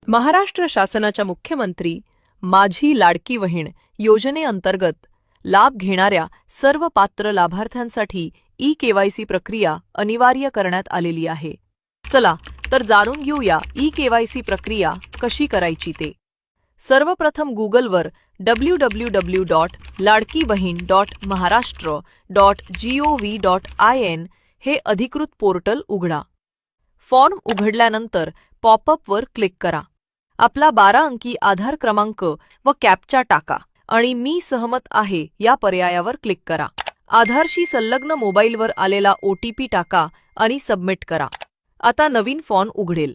महाराष्ट्र शासनाच्या मुख्यमंत्री माझी लाडकी बहीण योजनेअंतर्गत लाभ घेणाऱ्या सर्व पात्र लाभार्थ्यांसाठी ई-केवायसी प्रक्रिया अनिवार्य करण्यात आलेली आहे। चला तर जाणून घेऊया ई-केवायसी प्रक्रिया कशी करायची ते। सर्वप्रथम गुगलवर www.ladkibahin.maharashtra.gov.in हे अधिकृत पोर्टल उघडा। फॉर्म उघडल्यानंतर पॉपअपवर क्लिक करा। आपला 12 अंकी आधार क्रमांक व कॅप्चा टाका आणि मी सहमत आहे या पर्यायावर क्लिक करा। आधारशी संलग्न मोबाईलवर आलेला OTP टाका आणि सबमिट करा। आता नवीन फॉर्म उघडेल।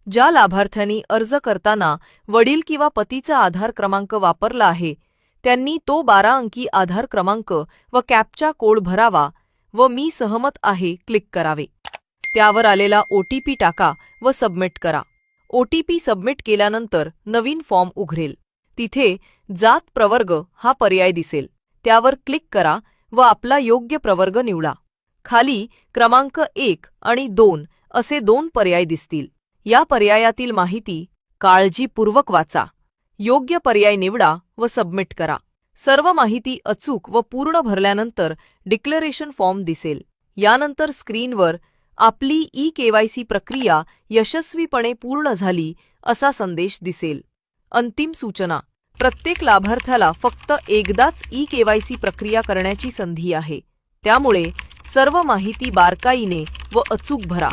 ज्या लाभार्थ्यांनी अर्ज करताना वडील किंवा पतीचा आधार क्रमांक वापरला आहे त्यांनी तो 12 अंकी आधार क्रमांक व कॅप्चा कोड भरावा व मी सहमत आहे क्लिक करावे। त्यावर आलेला OTP टाका व सबमिट करा। OTP सबमिट केल्यानंतर नवीन फॉर्म उघडेल। तिथे जात प्रवर्ग हा पर्याय दिसेल, त्यावर क्लिक करा व आपला योग्य प्रवर्ग निवडा। खाली क्रमांक 1 आणि 2 असे 2 पर्याय दिसतील। या पर्यायातील माहिती काळजीपूर्वक वाचा। योग्य पर्याय निवडा व सबमिट करा। सर्व माहिती अचूक व पूर्ण भरल्यानंतर डिक्लेरेशन फॉर्म दिसेल। यानंतर स्क्रीनवर आपली ई-केवायसी प्रक्रिया यशस्वीपणे पूर्ण झाली असा संदेश दिसेल। अंतिम सूचना: प्रत्येक लाभार्थ्याला फक्त एकदाच ई-केवायसी प्रक्रिया करण्याची संधी आहे, त्यामुळे सर्व माहिती बारकाईने व अचूक भरा।